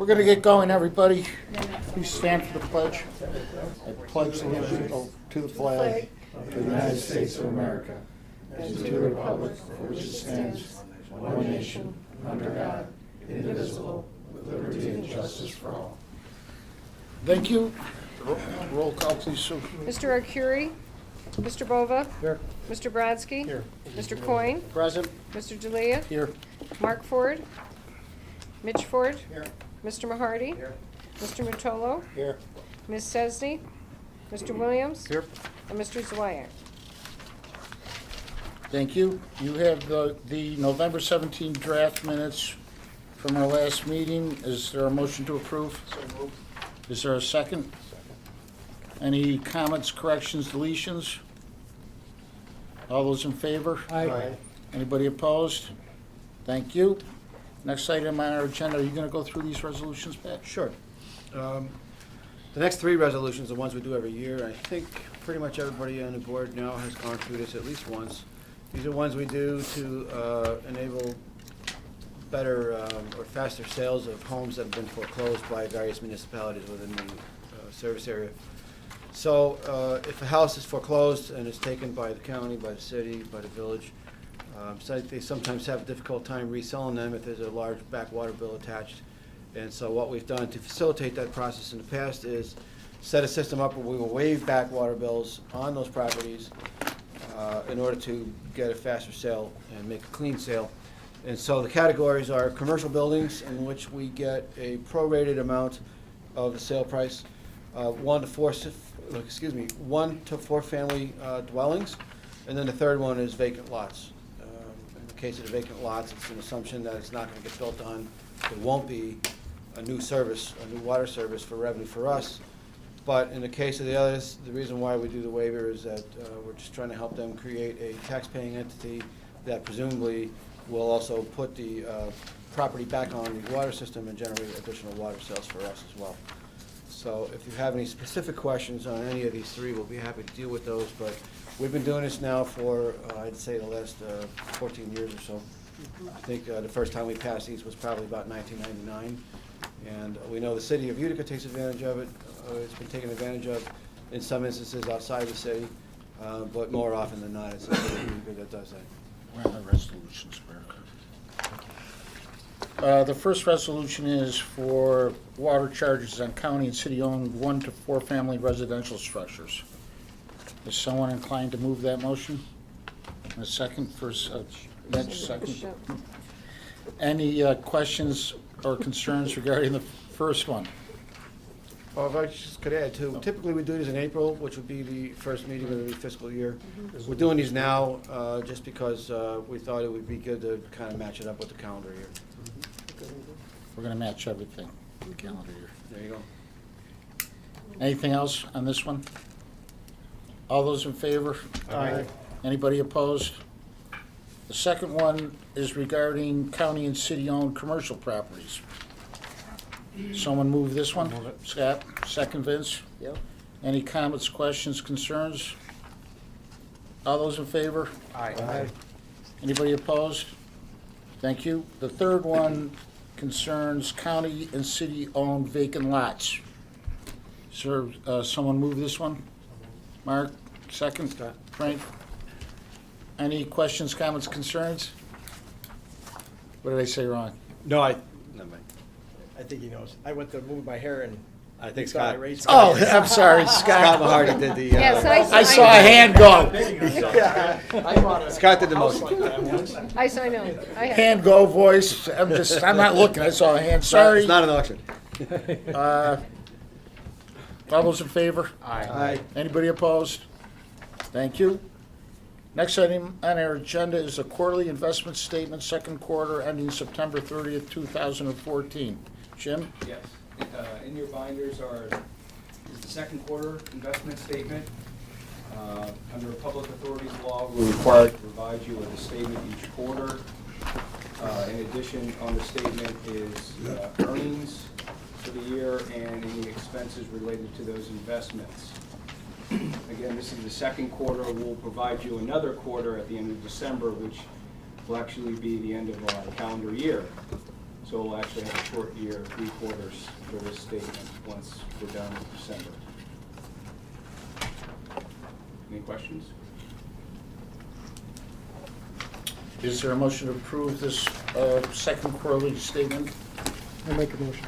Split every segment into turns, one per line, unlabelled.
We're going to get going, everybody. Please stand for the pledge. I pledge allegiance to the flag of the United States of America and to the republic for which it stands, one nation, under God, indivisible, with liberty and justice for all. Thank you. Roll call, please, Sue.
Mr. Arcuri? Mr. Bova?
Here.
Mr. Bradsky?
Here.
Mr. Coyne?
Present.
Mr. D'Elia?
Here.
Mark Ford? Mitch Ford?
Here.
Mr. Mahardy?
Here.
Mr. Motolo?
Here.
Ms. Chesney? Mr. Williams?
Here.
And Mr. Zweyer.
Thank you. You have the November 17 draft minutes from our last meeting. Is there a motion to approve? So moved. Is there a second? Any comments, corrections, deletions? All those in favor?
Aye.
Anybody opposed? Thank you. Next item on our agenda, are you going to go through these resolutions, Pat?
Sure. The next three resolutions are ones we do every year. I think pretty much everybody on the board now has gone through this at least once. These are ones we do to enable better or faster sales of homes that have been foreclosed by various municipalities within the service area. So if a house is foreclosed and is taken by the county, by the city, by the village, so they sometimes have a difficult time reselling them if there's a large backwater bill attached. And so what we've done to facilitate that process in the past is set a system up where we will waive backwater bills on those properties in order to get a faster sale and make a clean sale. And so the categories are commercial buildings in which we get a prorated amount of the sale price, 1 to 4 family dwellings, and then the third one is vacant lots. In the case of the vacant lots, it's an assumption that it's not going to get built on. There won't be a new service, a new water service for revenue for us. But in the case of the others, the reason why we do the waiver is that we're just trying to help them create a tax-paying entity that presumably will also put the property back on the water system and generate additional water sales for us as well. So if you have any specific questions on any of these three, we'll be happy to deal with those. But we've been doing this now for, I'd say, the last 14 years or so. I think the first time we passed these was probably about 1999. And we know the city of Utica takes advantage of it. It's been taken advantage of in some instances outside the city, but more often than not, it's the city of Utica that does that.
We're on the resolutions, America. The first resolution is for water charges on county and city-owned 1 to 4 family residential structures. Is someone inclined to move that motion? A second for Mitch, second. Any questions or concerns regarding the first one?
Well, if I just could add too, typically we do these in April, which would be the first meeting of the fiscal year. We're doing these now just because we thought it would be good to kind of match it up with the calendar year.
We're going to match everything, the calendar year.
There you go.
Anything else on this one? All those in favor?
Aye.
Anybody opposed? The second one is regarding county and city-owned commercial properties. Someone move this one?
Move it.
Scott, second Vince?
Yep.
Any comments, questions, concerns? All those in favor?
Aye.
Anybody opposed? Thank you. The third one concerns county and city-owned vacant lots. Sir, someone move this one? Mark, second.
Scott.
Frank? Any questions, comments, concerns? What did I say wrong?
No, never mind.
I think he knows. I went to move my hair and
I think
thought I
Scott.
raised.
Oh, I'm sorry,
Scott
Scott.
Mahardy did the.
Yes,
I saw a hand go.
Scott did the motion.
I know. I have.
Hand go voice. I'm not looking. I saw a hand. Sorry.
It's not an auction.
All those in favor?
Aye.
Anybody opposed? Thank you. Next item on our agenda is a quarterly investment statement, second quarter ending September 30th, 2014. Jim?
Yes, in your binders is the second quarter investment statement. Under Public Authorities Law, we're required to provide you with a statement each quarter. In addition, on the statement is earnings for the year and any expenses related to those investments. Again, this is the second quarter. We'll provide you another quarter at the end of December, which will actually be the end of our calendar year. So So we'll actually have a short year, 3 quarters for this statement once we're done with December. Any questions?
Is there a motion to approve this second quarterly statement?
I'll make a motion.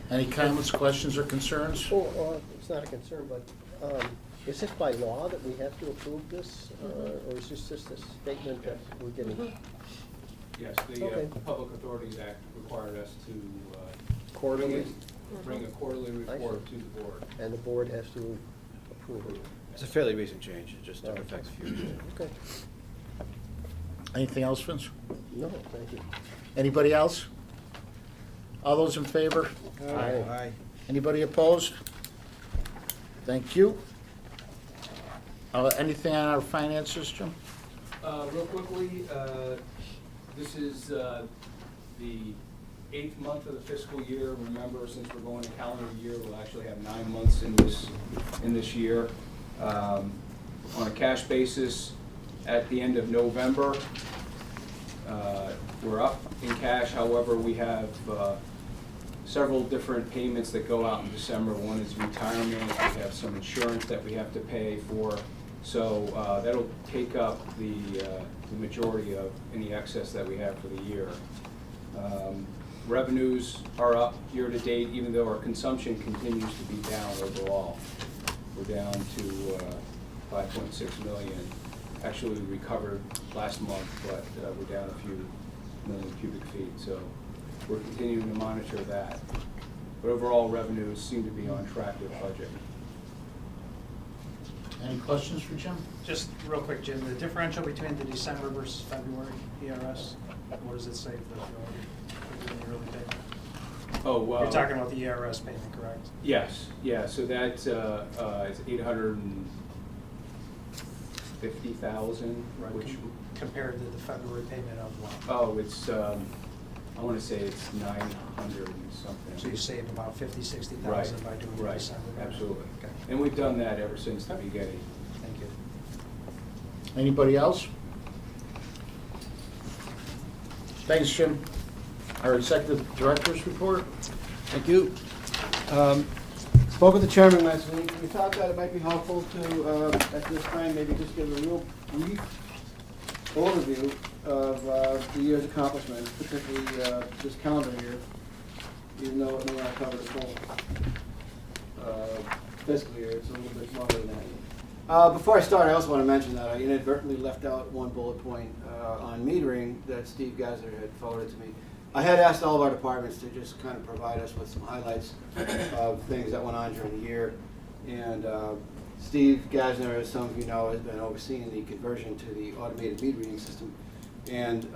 Any comments, questions, or concerns?
Oh, it's not a concern, but is it by law that we have to approve this? Or is this just a statement that we're getting
Yes, the
Okay.
Public Authorities Act required us to
quarterly?
bring a quarterly report to the board.
And the board has to approve it?
It's a fairly recent change, it just affects a few years.
Okay.
Anything else, Vince?
No, thank you.
Anybody else? All those in favor?
Aye.
Anybody opposed? Thank you. Anything on our finances, Jim?
Real quickly, this is the 8th month of the fiscal year. Remember, since we're going to calendar year, we'll actually have 9 months in this year. On a cash basis, at the end of November, we're up in cash. However, we have several different payments that go out in December. One is retirement. We have some insurance that we have to pay for. So that'll take up the majority of any excess that we have for the year. Revenues are up year to date, even though our consumption continues to be down overall. We're down to 5.6 million. Actually, we recovered last month, but we're down a few million cubic feet. So we're continuing to monitor that. But overall, revenues seem to be on track with budget.
Any questions for Jim?
Just real quick, Jim, the differential between the December versus February ERS, what does it say for the early payment?
Oh, well.
You're talking about the ERS payment, correct?
Yes, yeah, so that is 850,000,
Right,
which,
compared to the February payment of what?
oh, it's, I want to say it's 900 and something.
So you save about 50, 60,000
Right,
by doing the
right,
December.
absolutely.
Okay,
And we've done that ever since the beginning.
thank you.
Anybody else? Thanks, Jim. Our executive director's report?
Thank you. Spoke with the chairman last week. We thought that it might be helpful to, at this time, maybe just give a real brief overview of the year's accomplishments, particularly this calendar year, even though it may not cover the full fiscal year. It's a little bit smaller than that. Before I start, I also want to mention that I inadvertently left out one bullet point on metering that Steve Gassner had forwarded to me. I had asked all of our departments to just kind of provide us with some highlights of things that went on during the year. And Steve Gassner, as some of you know, has been overseeing the conversion to the automated meter reading system. And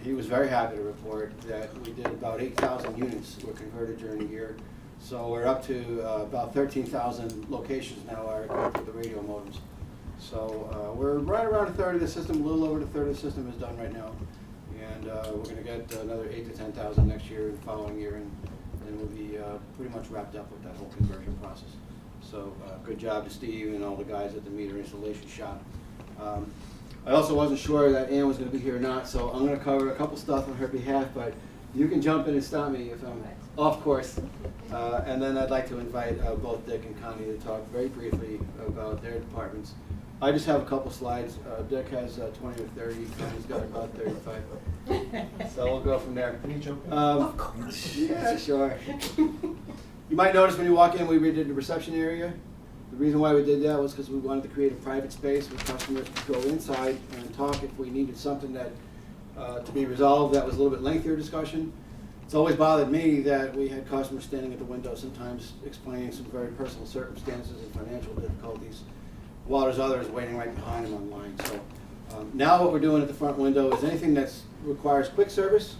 he was very happy to report that we did about 8,000 units were converted during the year. So we're up to about 13,000 locations now are equipped with the radio modems. So we're right around a third of the system, a little over a third of the system is done right now. And we're going to get another 8,000 to 10,000 next year and the following year, and we'll be pretty much wrapped up with that whole conversion process. So good job to Steve and all the guys at the meter installation shop. I also wasn't sure that Ann was going to be here or not, so I'm going to cover a couple stuff on her behalf, but you can jump in and stop me if I'm off course. And then I'd like to invite both Dick and Connie to talk very briefly about their departments. I just have a couple slides. Dick has 20 or 30, Connie's got about 35. So we'll go from there.
Can you jump in?
Of course. Yeah, sure. You might notice when you walk in, we redid the reception area. The reason why we did that was because we wanted to create a private space where customers could go inside and talk if we needed something that to be resolved that was a little bit lengthier discussion. It's always bothered me that we had customers standing at the window sometimes explaining some very personal circumstances and financial difficulties, while there's others waiting right behind them online. So now what we're doing at the front window is anything that requires quick service.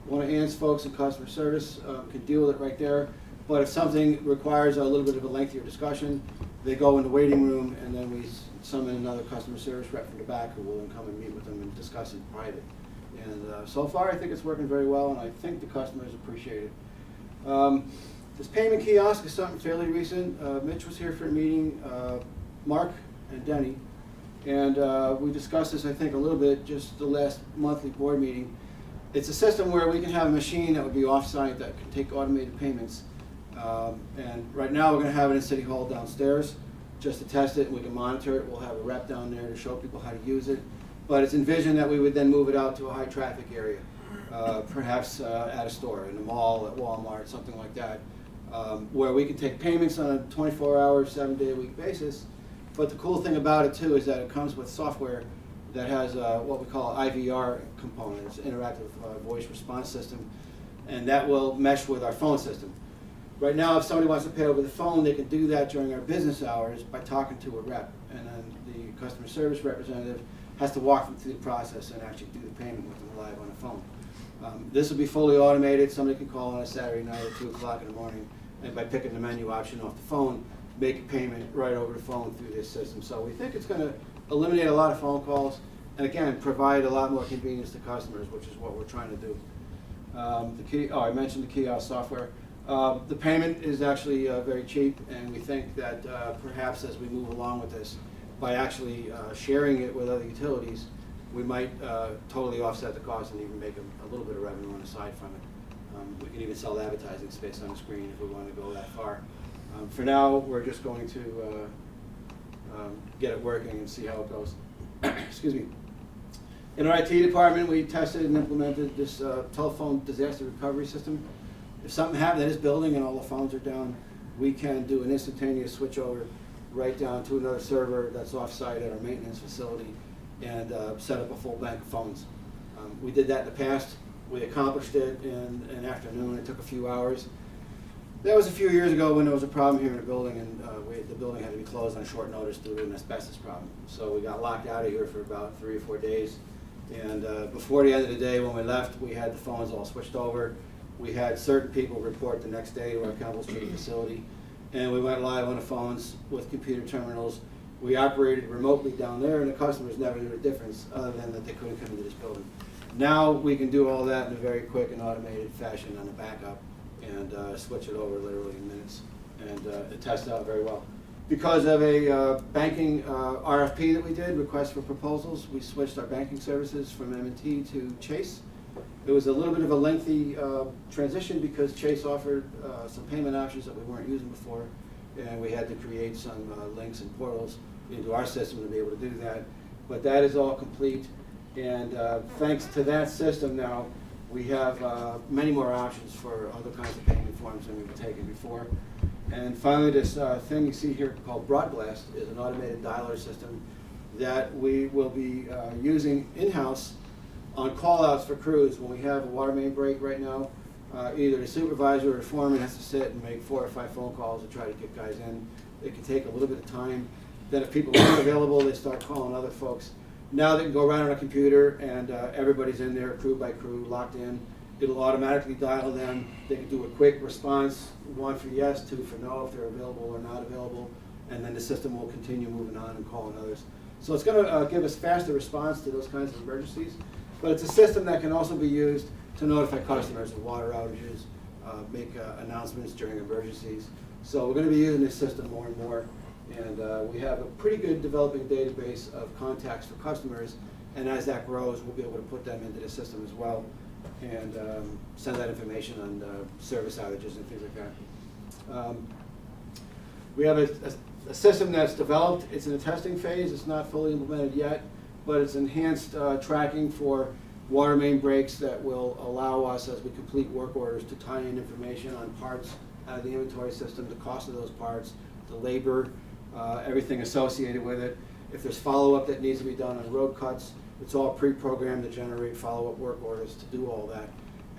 One of Ann's folks in customer service can deal with it right there. But if something requires a little bit of a lengthier discussion, they go in the waiting room, and then we summon another customer service rep from the back who will then come and meet with them and discuss it in private. And so far, I think it's working very well, and I think the customers appreciate it. This payment kiosk is something fairly recent. Mitch was here for a meeting, Mark and Denny, and we discussed this, I think, a little bit just the last monthly board meeting. It's a system where we can have a machine that would be off-site that can take automated payments. And right now, we're going to have it in City Hall downstairs, just to test it, and we can monitor it. We'll have a rep down there to show people how to use it. But it's envisioned that we would then move it out to a high-traffic area, perhaps at a store, in a mall, at Walmart, something like that, where we can take payments on a 24-hour, 7-day-a-week basis. But the cool thing about it, too, is that it comes with software that has what we call IVR component. It's an interactive voice response system, and that will mesh with our phone system. Right now, if somebody wants to pay over the phone, they can do that during our business hours by talking to a rep, and then the customer service representative has to walk them through the process and actually do the payment with them live on the phone. This will be fully automated. Somebody can call on a Saturday night at 2 o'clock in the morning, and by picking the menu option off the phone, make a payment right over the phone through this system. So we think it's going to eliminate a lot of phone calls, and again, provide a lot more convenience to customers, which is what we're trying to do. I mentioned the kiosk software. The payment is actually very cheap, and we think that perhaps as we move along with this, by actually sharing it with other utilities, we might totally offset the cost and even make a little bit of revenue on the side from it. We can even sell advertising space on the screen if we want to go that far. For now, we're just going to get it working and see how it goes. Excuse me. In our IT department, we tested and implemented this telephone disaster recovery system. If something happened in this building and all the phones are down, we can do an instantaneous switch over right down to another server that's off-site at our maintenance facility and set up a full bank of phones. We did that in the past. We accomplished it in an afternoon. It took a few hours. That was a few years ago when there was a problem here in the building, and the building had to be closed on short notice due to an asbestos problem. So we got locked out of here for about 3 or 4 days. And before the end of the day when we left, we had the phones all switched over. We had certain people report the next day to our Campbell Street facility, and we went live on the phones with computer terminals. We operated remotely down there, and the customers never knew the difference other than that they couldn't come into this building. Now we can do all that in a very quick and automated fashion on the backup and switch it over literally in minutes, and it tests out very well. Because of a banking RFP that we did, request for proposals, we switched our banking services from M&T to Chase. It was a little bit of a lengthy transition because Chase offered some payment options that we weren't using before, and we had to create some links and portals into our system to be able to do that. But that is all complete, and thanks to that system now, we have many more options for other kinds of payment forms than we were taking before. And finally, this thing you see here called Broadblast is an automated dialer system that we will be using in-house on call-outs for crews. When we have a water main break right now, either the supervisor or the foreman has to sit and make 4 or 5 phone calls to try to get guys in. It can take a little bit of time. Then if people aren't available, they start calling other folks. Now they can go right on a computer and everybody's in there, crew by crew, locked in. It'll automatically dial them. They can do a quick response, 1 for yes, 2 for no, if they're available or not available, and then the system will continue moving on and calling others. So it's going to give us faster response to those kinds of emergencies, but it's a system that can also be used to notify customers of water outages, make announcements during emergencies. So we're going to be using this system more and more, and we have a pretty good developing database of contacts for customers, and as that grows, we'll be able to put them into the system as well and send that information on service outages and things like that. We have a system that's developed. It's in the testing phase. It's not fully implemented yet, but it's enhanced tracking for water main breaks that will allow us, as we complete work orders, to tie in information on parts out of the inventory system, the cost of those parts, the labor, everything associated with it. If there's follow-up that needs to be done on road cuts, it's all pre-programmed to generate follow-up work orders to do all that.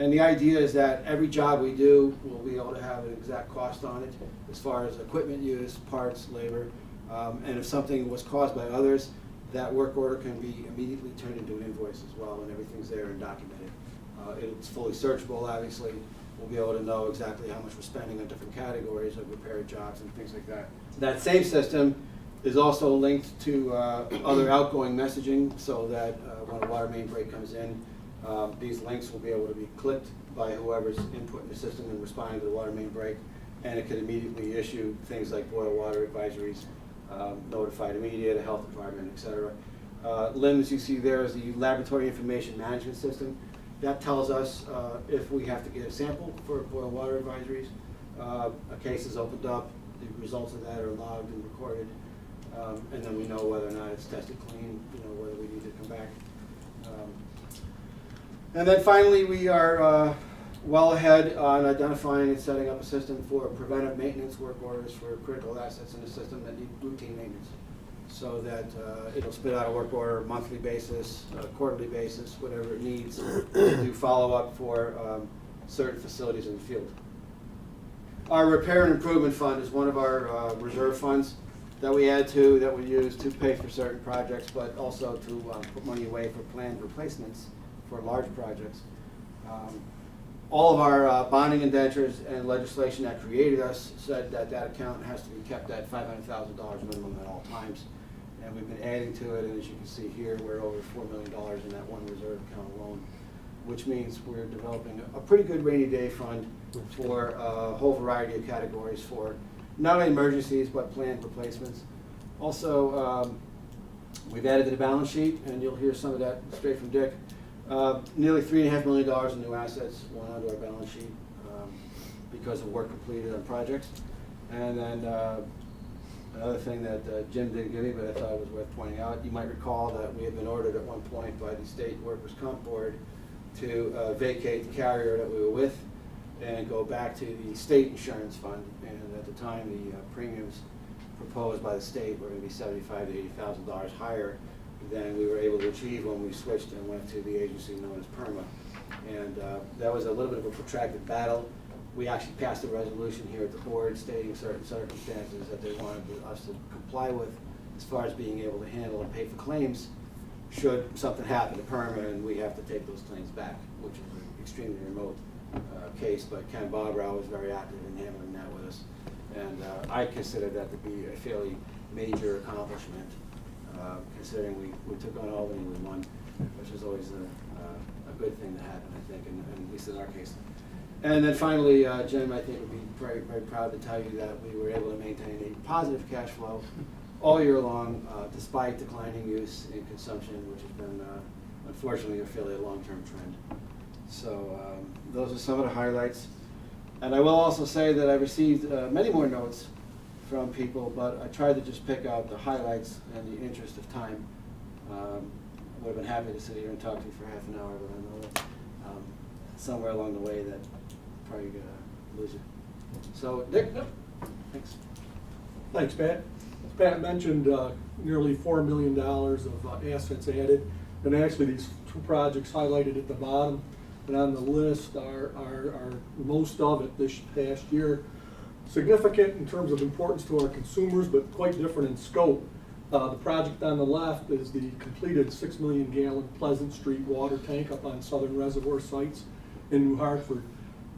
And the idea is that every job we do, we'll be able to have an exact cost on it as far as equipment use, parts, labor, and if something was caused by others, that work order can be immediately turned into an invoice as well, and everything's there and documented. It's fully searchable, obviously. We'll be able to know exactly how much we're spending on different categories of repair jobs and things like that. That same system is also linked to other outgoing messaging, so that when a water main break comes in, these links will be able to be clicked by whoever's inputting the system and responding to the water main break, and it can immediately issue things like boil water advisories, notify the media, the health department, etc. LIMS you see there is the Laboratory Information Management System. That tells us if we have to get a sample for boil water advisories. A case is opened up, the results of that are logged and recorded, and then we know whether or not it's tested clean, whether we need to come back. And then finally, we are well ahead on identifying and setting up a system for preventive maintenance work orders for critical assets in the system that need routine maintenance, so that it'll spit out a work order monthly basis, quarterly basis, whatever it needs to do follow-up for certain facilities in the field. Our repair and improvement fund is one of our reserve funds that we add to, that we use to pay for certain projects, but also to put money away for planned replacements for large projects. All of our bonding indentures and legislation that created us said that that account has to be kept at $500,000 minimum at all times. And we've been adding to it, and as you can see here, we're over $4 million in that one reserve account alone, which means we're developing a pretty good rainy day fund for a whole variety of categories for not only emergencies, but planned replacements. Also, we've added to the balance sheet, and you'll hear some of that straight from Dick. Nearly $3.5 million in new assets went onto our balance sheet because of work completed on projects. And then another thing that Jim didn't give me, but I thought it was worth pointing out, you might recall that we had been ordered at one point by the State Workers' Comp Board to vacate the carrier that we were with and go back to the state insurance fund. And at the time, the premiums proposed by the state were going to be $75,000 to $80,000 higher than we were able to achieve when we switched and went to the agency known as PERMA. And that was a little bit of a protracted battle. We actually passed a resolution here at the board stating certain circumstances that they wanted us to comply with as far as being able to handle and pay for claims should something happen to PERMA and we have to take those claims back, which is an extremely remote case, but Ken Bobrow was very active in handling that with us. And I consider that to be a fairly major accomplishment, considering we took on Albany with one, which is always a good thing to happen, I think, and at least in our case. And then finally, Jim, I think would be very, very proud to tell you that we were able to maintain a positive cash flow all year long, despite declining use and consumption, which has been, unfortunately, a fairly long-term trend. So those are some of the highlights. And I will also say that I received many more notes from people, but I tried to just pick out the highlights in the interest of time. Would have been happy to sit here and talk to you for half an hour, but I know that somewhere along the way that probably gonna lose it. So, Dick, thanks.
Thanks, Pat. As Pat mentioned, nearly $4 million of assets added, and actually these two projects highlighted at the bottom and on the list are most of it this past year. Significant in terms of importance to our consumers, but quite different in scope. The project on the left is the completed 6 million gallon Pleasant Street water tank up on Southern Reservoir sites in New Hartford.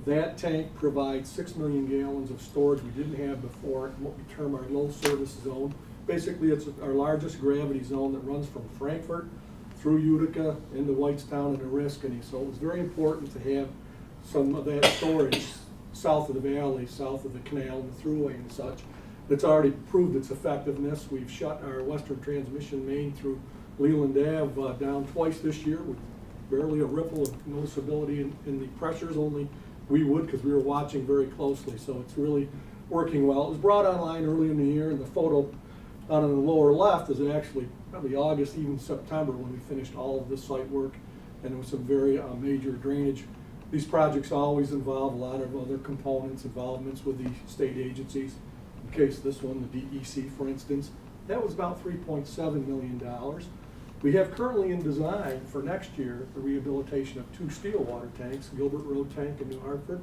That tank provides 6 million gallons of storage we didn't have before in what we term our low service zone. Basically, it's our largest gravity zone that runs from Frankfurt through Utica into Whitestown and Oriskany. So it was very important to have some of that storage south of the valley, south of the canal and the thruway and such. It's already proved its effectiveness. We've shut our western transmission main through Leland Ave down twice this year with barely a ripple of noticeability in the pressures, only we would because we were watching very closely. So it's really working well. It was brought online early in the year, and the photo on the lower left is actually probably August, even September, when we finished all of this site work, and there was some very major drainage. These projects always involve a lot of other components, involvements with the state agencies. In case of this one, the DEC, for instance, that was about $3.7 million. We have currently in design for next year the rehabilitation of 2 steel water tanks, Gilbert Road tank in New Hartford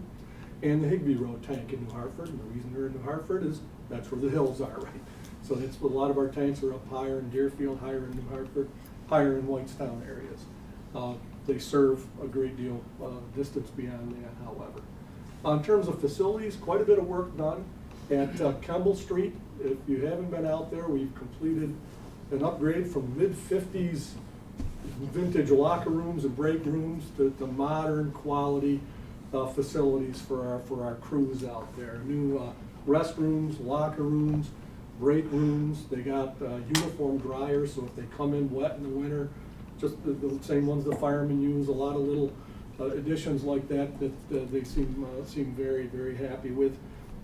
and the Higbee Road tank in New Hartford. And the reason they're in New Hartford is that's where the hills are, right? So that's a lot of our tanks are up higher in Deerfield, higher in New Hartford, higher in Whitestown areas. They serve a great deal distance beyond that, however. In terms of facilities, quite a bit of work done at Kemble Street. If you haven't been out there, we've completed an upgrade from mid-50s vintage locker rooms and break rooms to modern quality facilities for our crews out there. New restrooms, locker rooms, break rooms. They got uniform dryers, so if they come in wet in the winter, just the same ones the firemen use, a lot of little additions like that they seem very, very happy with.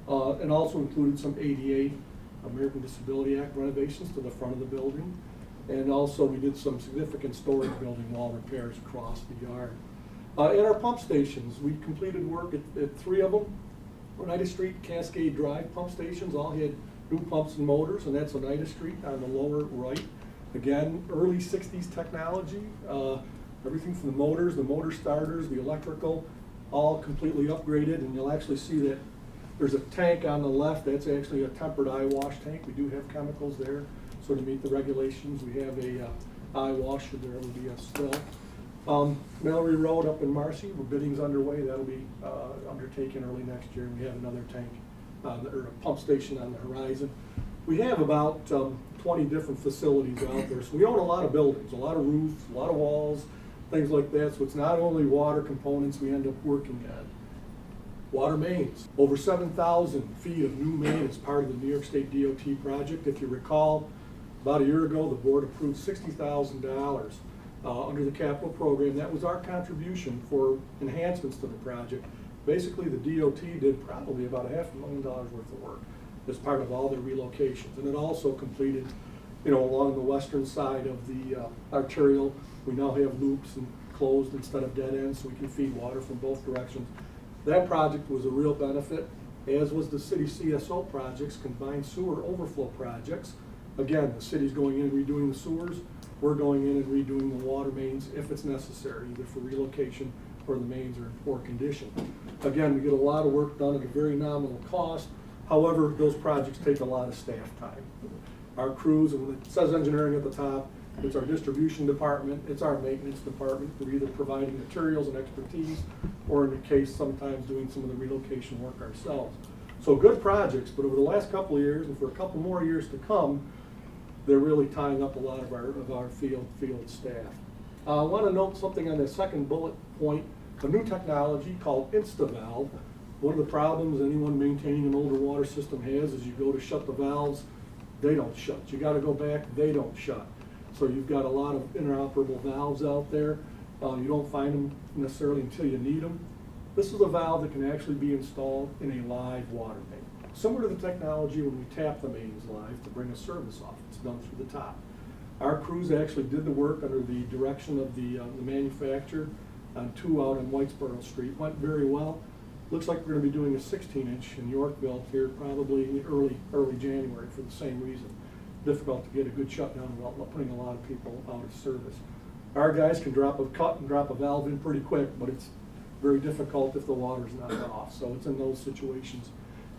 And also included some ADA, American Disability Act renovations to the front of the building. And also we did some significant storage building wall repairs across the yard. In our pump stations, we completed work at 3 of them. Oneida Street, Cascade Drive pump stations all had new pumps and motors, and that's Oneida Street on the lower right. Again, early 60s technology, everything from the motors, the motor starters, the electrical, all completely upgraded, and you'll actually see that there's a tank on the left. That's actually a tempered eye wash tank. We do have chemicals there, so to meet the regulations, we have a eye wash should there ever be a spill. Mallory Road up in Marcy, where bidding's underway. That'll be undertaken early next year. We have another tank, or a pump station on the horizon. We have about 20 different facilities out there. So we own a lot of buildings, a lot of roofs, a lot of walls, things like that. So it's not only water components we end up working on. Water mains, over 7,000 feet of new main as part of the New York State DOT project. If you recall, about a year ago, the board approved $60,000 under the capital program. That was our contribution for enhancements to the project. Basically, the DOT did probably about $500,000 worth of work as part of all their relocations. And it also completed, along the western side of the arterial, we now have loops and closed instead of dead ends, so we can feed water from both directions. That project was a real benefit, as was the city CSO projects, combined sewer overflow projects. Again, the city's going in and redoing the sewers. We're going in and redoing the water mains if it's necessary, either for relocation or the mains are in poor condition. Again, we get a lot of work done at a very nominal cost. However, those projects take a lot of staff time. Our crews, and when it says engineering at the top, it's our distribution department, it's our maintenance department. We're either providing materials and expertise, or in the case, sometimes doing some of the relocation work ourselves. So good projects, but over the last couple of years, and for a couple more years to come, they're really tying up a lot of our field staff. I want to note something on the second bullet point, a new technology called InstaValve. One of the problems anyone maintaining an older water system has is you go to shut the valves, they don't shut. You got to go back, they don't shut. So you've got a lot of interoperable valves out there. You don't find them necessarily until you need them. This is a valve that can actually be installed in a live water main. Similar to the technology when we tap the mains live to bring a service off. It's done through the top. Our crews actually did the work under the direction of the manufacturer on 2 out on Whitesboro Street. Went very well. Looks like we're going to be doing a 16-inch in Yorkville here probably in the early January for the same reason. Difficult to get a good shutdown without putting a lot of people out of service. Our guys can drop a cut and drop a valve in pretty quick, but it's very difficult if the water's not off. So it's in those situations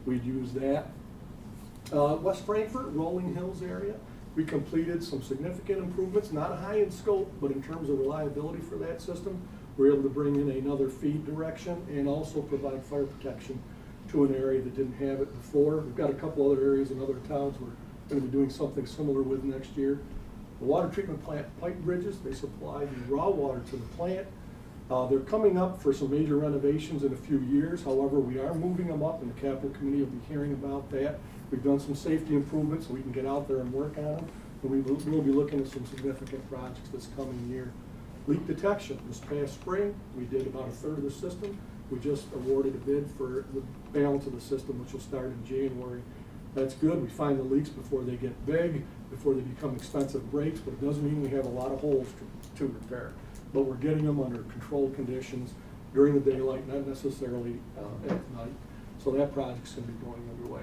we'd use that. West Frankfort, Rolling Hills area, we completed some significant improvements, not high in scope, but in terms of reliability for that system. We were able to bring in another feed direction and also provide fire protection to an area that didn't have it before. We've got a couple other areas in other towns we're going to be doing something similar with next year. The water treatment plant pipe bridges, they supply the raw water to the plant. They're coming up for some major renovations in a few years. However, we are moving them up, and the capital committee will be hearing about that. We've done some safety improvements so we can get out there and work on them. And we will be looking at some significant projects this coming year. Leak detection. This past spring, we did about 1/3 of the system. We just awarded a bid for the balance of the system, which will start in January. That's good. We find the leaks before they get big, before they become expensive breaks, but it doesn't mean we have a lot of holes to repair. But we're getting them under controlled conditions during the daylight, not necessarily at night. So that project's going to be going underway.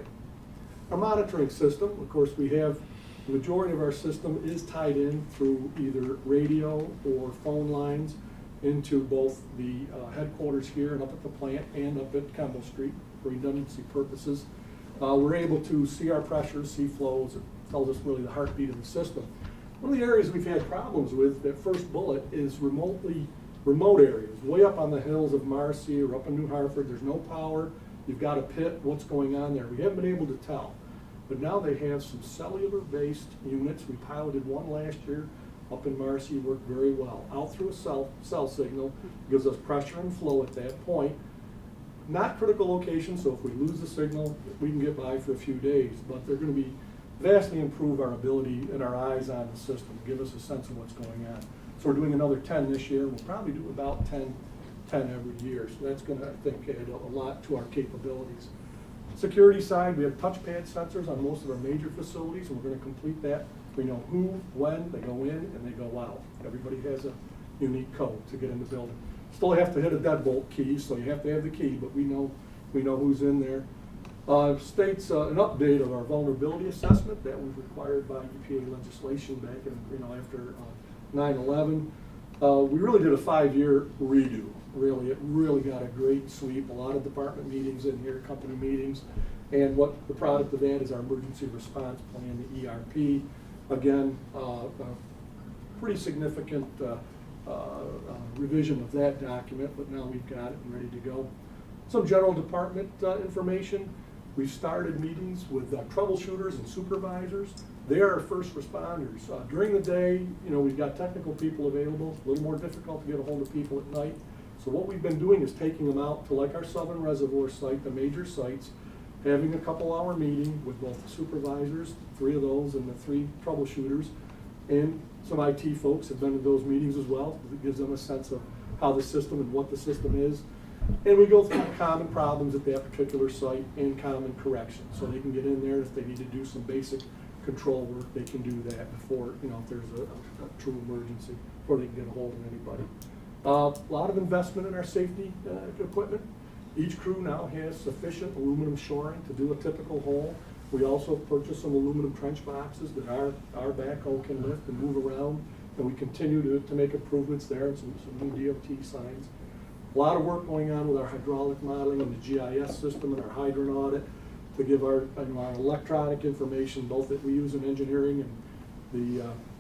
Our monitoring system, of course, we have the majority of our system is tied in through either radio or phone lines into both the headquarters here and up at the plant and up at Kemble Street for redundancy purposes. We're able to see our pressures, see flows. It tells us really the heartbeat of the system. One of the areas we've had problems with, that first bullet, is remote areas, way up on the hills of Marcy or up in New Hartford. There's no power. You've got a pit. What's going on there? We haven't been able to tell. But now they have some cellular-based units. We piloted one last year up in Marcy. Worked very well. Out through a cell signal, gives us pressure and flow at that point. Not critical location, so if we lose the signal, we can get by for a few days. But they're going to be vastly improve our ability and our eyes on the system, give us a sense of what's going on. So we're doing another 10 this year. We'll probably do about 10 10 every year. So that's gonna, I think, add a lot to our capabilities. Security side, we have touchpad sensors on most of our major facilities, and we're gonna complete that. We know who, when, they go in and they go out. Everybody has a unique code to get in the building. Still have to hit a deadbolt key, so you have to have the key, but we know who's in there. States an update of our vulnerability assessment that was required by EPA legislation back in, after 9/11. We really did a 5-year redo. Really, it really got a great sweep. A lot of department meetings in here, company meetings, and what the product of that is our emergency response plan, the ERP. Again, a pretty significant revision of that document, but now we've got it and ready to go. Some general department information. We've started meetings with troubleshooters and supervisors. They are our first responders. During the day, we've got technical people available. A little more difficult to get a hold of people at night. So what we've been doing is taking them out to like our Southern Reservoir site, the major sites, having a couple-hour meeting with both the supervisors, 3 of those, and the 3 troubleshooters, and some IT folks have been to those meetings as well. It gives them a sense of how the system and what the system is. And we go through common problems at that particular site and common corrections. So they can get in there if they need to do some basic control work, they can do that before, if there's a true emergency, before they can get a hold of anybody. A lot of investment in our safety equipment. Each crew now has sufficient aluminum shoring to do a typical hole. We also purchased some aluminum trench boxes that our backhoe can lift and move around, and we continue to make improvements there and some new DOT signs. A lot of work going on with our hydraulic modeling and the GIS system and our hydrant audit to give our electronic information, both that we use in engineering and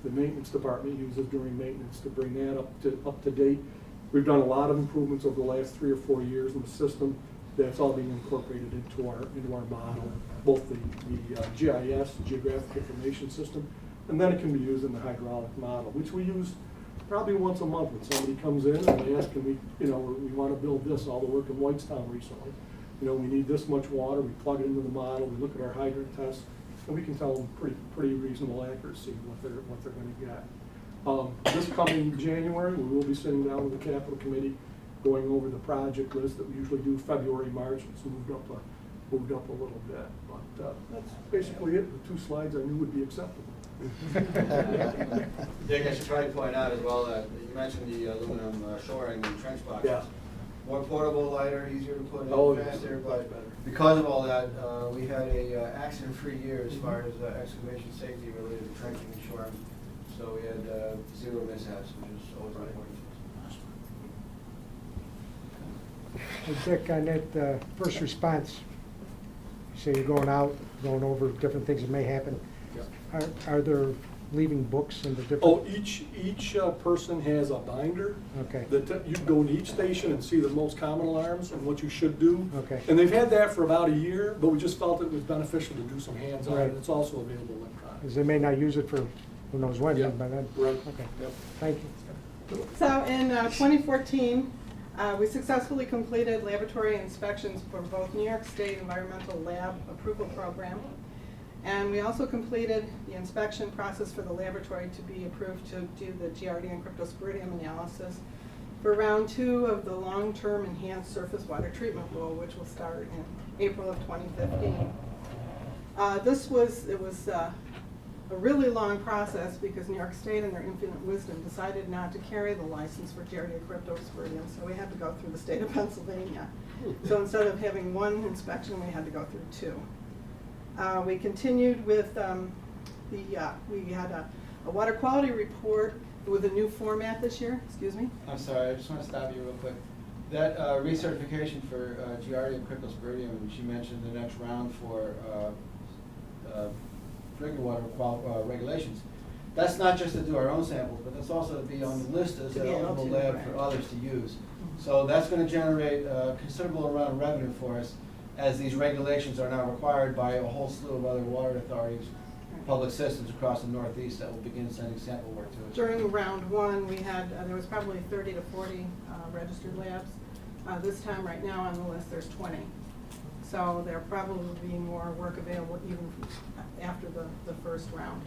the maintenance department uses during maintenance, to bring that up to date. We've done a lot of improvements over the last 3 or 4 years in the system. That's all being incorporated into our model, both the GIS, Geographic Information System, and then it can be used in the hydraulic model, which we use probably once a month when somebody comes in and they ask, can we want to build this, all the work in Whitestown recently. We need this much water, we plug it into the model, we look at our hydrant tests, and we can tell them pretty reasonable accuracy what they're going to get. This coming January, we will be sitting down with the capital committee, going over the project list that we usually do February, March. It's moved up a little bit, but that's basically it. The 2 slides I knew would be acceptable.
Dick, I should probably point out as well that you mentioned the aluminum shoring and trench boxes.
Yeah.
More portable, lighter, easier to put in,
Oh,
faster,
much
but
better.
because of all that, we had a accident-free year as far as excavation safety related to trenching and shoring. So we had 0 mishaps, which is always important.
Dick, on that first response, you say you're going out, going over different things that may happen.
Yeah.
Are there leaving books in the different?
Oh, each person has a binder.
Okay.
That you can go to each station and see the most common alarms and what you should do.
Okay.
And they've had that for about a year, but we just felt it was beneficial to do some hands-on,
Right.
and it's also available electronically.
Because they may not use it for who knows when,
Yeah.
by then.
Right.
Okay,
Yep.
thank you.
So in 2014, we successfully completed laboratory inspections for both New York State Environmental Lab Approval Program. And we also completed the inspection process for the laboratory to be approved to do the Giardia and cryptosporidium analysis for round 2 of the long-term enhanced surface water treatment rule, which will start in April of 2015. It was a really long process because New York State, in their infinite wisdom, decided not to carry the license for Giardia cryptosporidium, so we had to go through the state of Pennsylvania. So instead of having 1 inspection, we had to go through 2. We continued with we had a water quality report with a new format this year. Excuse me.
I'm sorry, I just want to stop you real quick. That recertification for Giardia and cryptosporidium, she mentioned the next round for drinking water regulations. That's not just to do our own samples, but that's also to be on the list as
To
an
be able
eligible
to,
lab
right.
for others to use. So that's going to generate a considerable amount of revenue for us, as these regulations are now required by a whole slew of other water authorities, public systems across the Northeast that will begin sending sample work to us.
During round 1, we had there was probably 30 to 40 registered labs. This time, right now on the list, there's 20. So there'll probably be more work available even after the first round.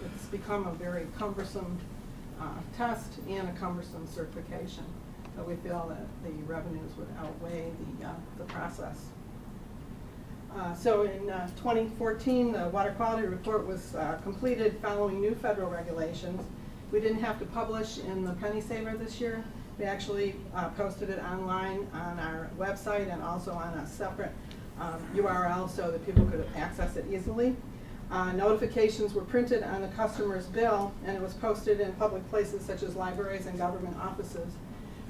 It's become a very cumbersome test and a cumbersome certification. but we feel that the revenues would outweigh the process. So in 2014, the water quality report was completed following new federal regulations. We didn't have to publish in the Penny Saver this year. We actually posted it online on our website and also on a separate URL so that people could access it easily. Notifications were printed on the customer's bill, and it was posted in public places such as libraries and government offices.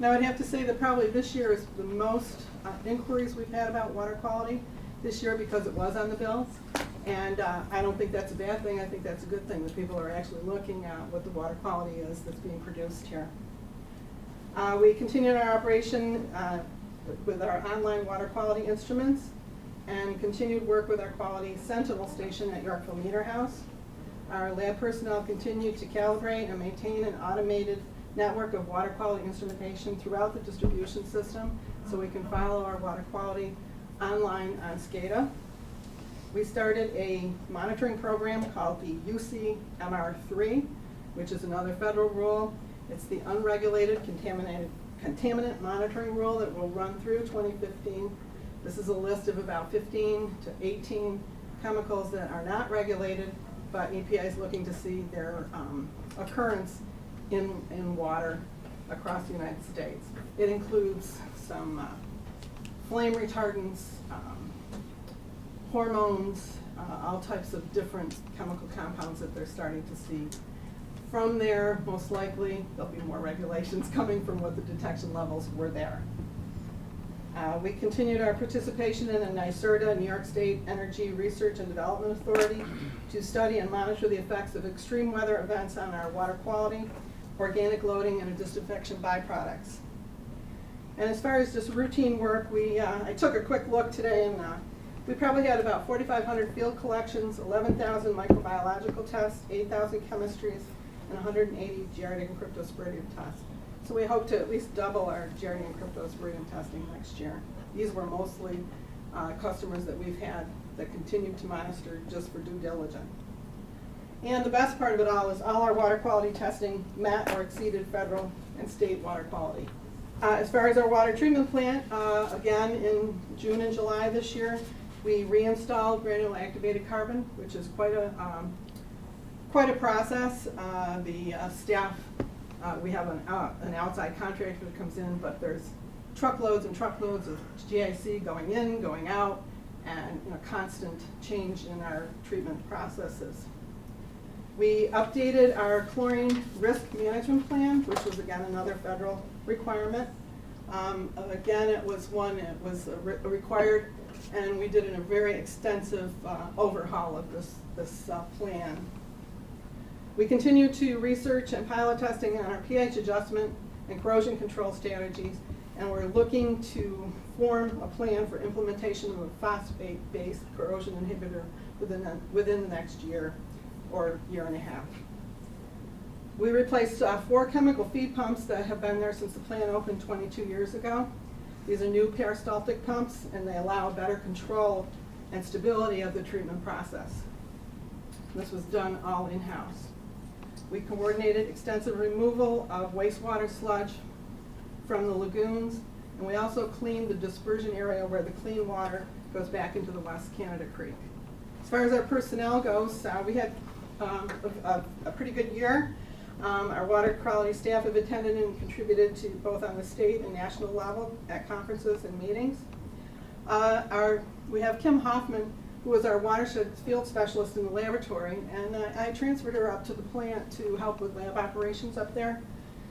Now, I'd have to say that probably this year is the most inquiries we've had about water quality this year because it was on the bills. And I don't think that's a bad thing. I think that's a good thing that people are actually looking at what the water quality is that's being produced here. We continued our operation with our online water quality instruments and continued work with our quality sentinel station at Yorkville Meter House. Our lab personnel continued to calibrate and maintain an automated network of water quality instrumentation throughout the distribution system so we can follow our water quality online on SCADA. We started a monitoring program called the UCMR3, which is another federal rule. It's the unregulated contaminant monitoring rule that will run through 2015. This is a list of about 15 to 18 chemicals that are not regulated, but EPA is looking to see their occurrence in water across the United States. It includes some flame retardants, hormones, all types of different chemical compounds that they're starting to see. From there, most likely, there'll be more regulations coming from what the detection levels were there. We continued our participation in the NYSERDA, New York State Energy Research and Development Authority, to study and monitor the effects of extreme weather events on our water quality, organic loading, and disinfection byproducts. And as far as just routine work, I took a quick look today, and we probably had about 4,500 field collections, 11,000 microbiological tests, 8,000 chemistries, and 180 Giardia and cryptosporidium tests. So we hope to at least double our Giardia and cryptosporidium testing next year. These were mostly customers that we've had that continue to monitor just for due diligence. And the best part of it all is all our water quality testing met or exceeded federal and state water quality. As far as our water treatment plant, again in June and July this year, we reinstalled granular activated carbon, which is quite a process. The staff, we have an outside contractor that comes in, but there's truckloads and truckloads of GIC going in, going out, and constant change in our treatment processes. We updated our chlorine risk management plan, which was again another federal requirement. Again, it was required, and we did a very extensive overhaul of this plan. We continue to research and pilot testing on our pH adjustment and corrosion control strategies, and we're looking to form a plan for implementation of a phosphate-based corrosion inhibitor within the next year or year and a half. We replaced 4 chemical feed pumps that have been there since the plant opened 22 years ago. These are new peristaltic pumps, and they allow better control and stability of the treatment process. This was done all in-house. We coordinated extensive removal of wastewater sludge from the lagoons, and we also cleaned the dispersion area where the clean water goes back into the West Canada Creek. As far as our personnel goes, we had a pretty good year. Our water quality staff have attended and contributed to both on the state and national level at conferences and meetings. We have Kim Hoffman, who was our watershed field specialist in the laboratory, and I transferred her up to the plant to help with lab operations up there.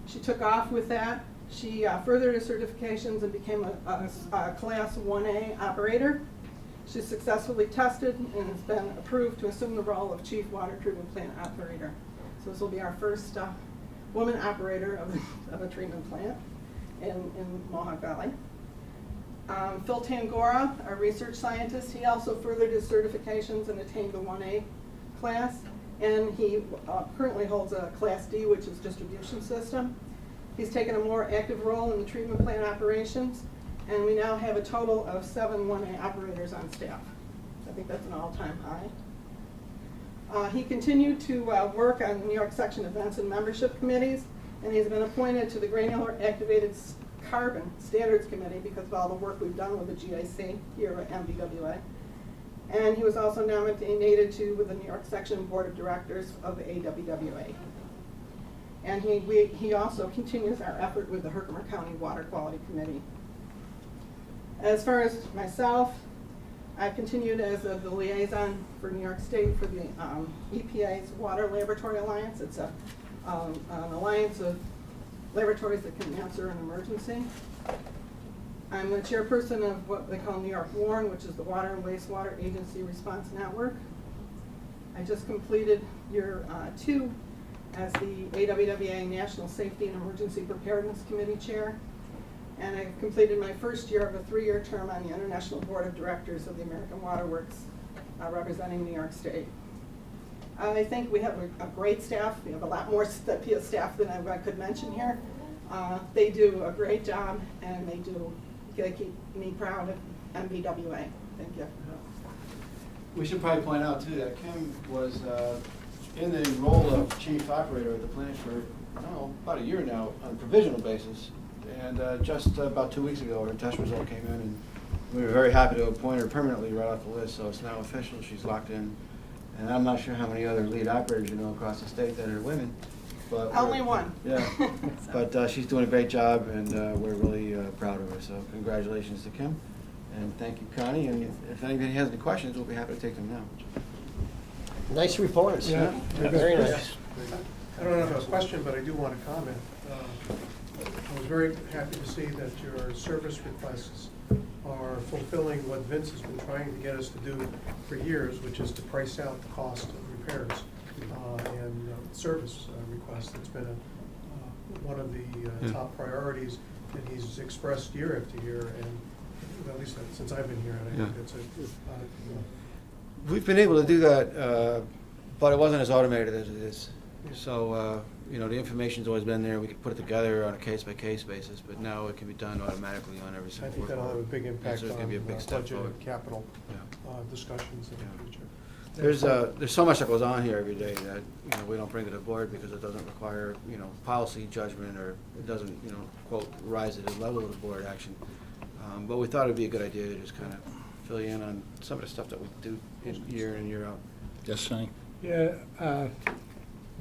She took off with that. She furthered her certifications and became a Class 1A operator. She's successfully tested and has been approved to assume the role of Chief Water Treatment Plant Operator. So this will be our first woman operator of a treatment plant in Mohawk Valley. Phil Tangora, our research scientist, he also furthered his certifications and attained the 1A class, and he currently holds a Class D, which is distribution system. He's taken a more active role in the treatment plant operations, and we now have a total of 7 1A operators on staff. I think that's an all-time high. He continued to work on New York section events and membership committees, and he's been appointed to the granular activated Carbon Standards Committee because of all the work we've done with the GIC here at MVWA. And he was also nominated with the New York Section Board of Directors of the AWWA. And he also continues our effort with the Herkimer County Water Quality Committee. As far as myself, I've continued as the liaison for New York State for the EPA's Water Laboratory Alliance. It's an alliance of laboratories that can answer an emergency. I'm the chairperson of what they call New York WARN, which is the Water and Wastewater Agency Response Network. I just completed year 2 as the AWWA National Safety and Emergency Preparedness Committee Chair. And I completed my first year of a 3-year term on the International Board of Directors of the American Water Works, representing New York State. I think we have a great staff. We have a lot more staff than I could mention here. They do a great job, and they keep me proud of MVWA. Thank you.
We should probably point out too that Kim was in the role of chief operator at the plant for, about a year now on a provisional basis. And just about 2 weeks ago, her test result came in, and we were very happy to appoint her permanently right off the list, so it's now official, she's locked in. And I'm not sure how many other lead operators you know across the state that are women, but.
Only one.
Yeah, but she's doing a great job, and we're really proud of her, so congratulations to Kim. And thank you, Connie, and if anybody has any questions, we'll be happy to take them now.
Nice reports.
Yeah.
Very nice.
I don't have a question, but I do want to comment. I was very happy to see that your service requests are fulfilling what Vince has been trying to get us to do for years, which is to price out the cost of repairs and service requests. It's been one of the top priorities that he's expressed year after year, and at least since I've been here, and I think it's
We've been able to do that, but it wasn't as automated as it is. So, the information's always been there. We could put it together on a case-by-case basis, but now it can be done automatically on every
I
single
think
work
that'll have a
order.
big impact
So it's
on
gonna be a big step
budget
forward.
and capital
Yeah.
discussions in the future.
There's so much that goes on here every day that, we don't bring to the board because it doesn't require, policy judgment, or it doesn't, quote, rise to the level of the board action. But we thought it'd be a good idea to just kind of fill you in on some of the stuff that we do year in, year out.
Yes, Sonny?
Yeah,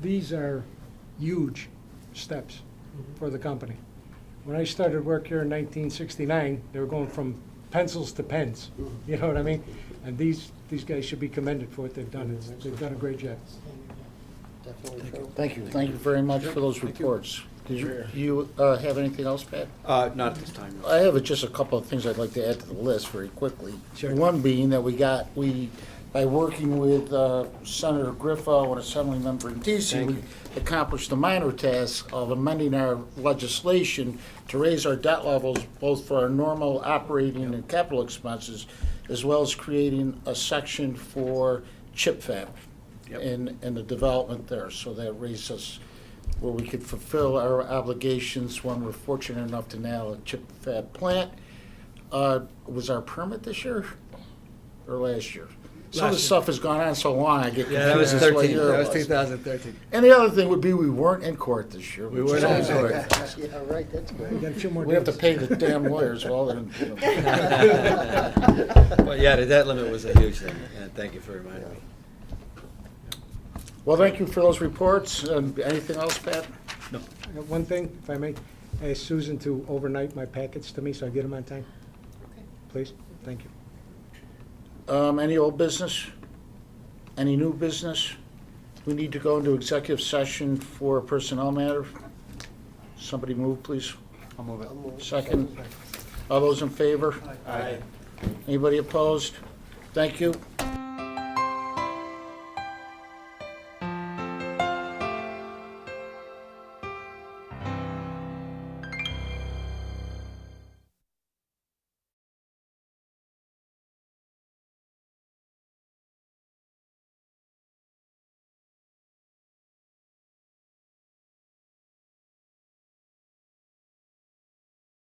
these are huge steps for the company. When I started work here in 1969, they were going from pencils to pens. You know what I mean? And these guys should be commended for what they've done. They've done a great job.
Definitely true.
Thank you. Thank you very much for those reports. Did you have anything else, Pat?
Not at this time.
I have just a couple of things I'd like to add to the list very quickly.
Sure.
One being that by working with Senator Griffo and Assembly Member DC, we accomplished the minor task of amending our legislation to raise our debt levels both for our normal operating and capital expenses, as well as creating a section for chip fab and the development there. So that raises us where we could fulfill our obligations when we're fortunate enough to nail a chip fab plant. Was our permit this year or last year? Some of the stuff has gone on so long, I get confused.
Yeah, that was
as to what
13.
year
That
it
was
was.
2013.
And the other thing would be we weren't in court this year.
We
which is
weren't in
always
court.
good.
Yeah, right, that's
We
good.
got a few more
We have to
days.
pay the damn lawyers, well, then.
Well, yeah, the debt limit was a huge thing, and thank you for reminding me.
Well, thank you for those reports. Anything else, Pat?
No.
I got one thing, if I may. I asked Susan to overnight my packets to me so I get them on time. Please, thank you.
Any old business? Any new business? We need to go into executive session for a personnel matter. Somebody move, please.
I'll move it.
Second. All those in favor?
Aye.
Anybody opposed? Thank you.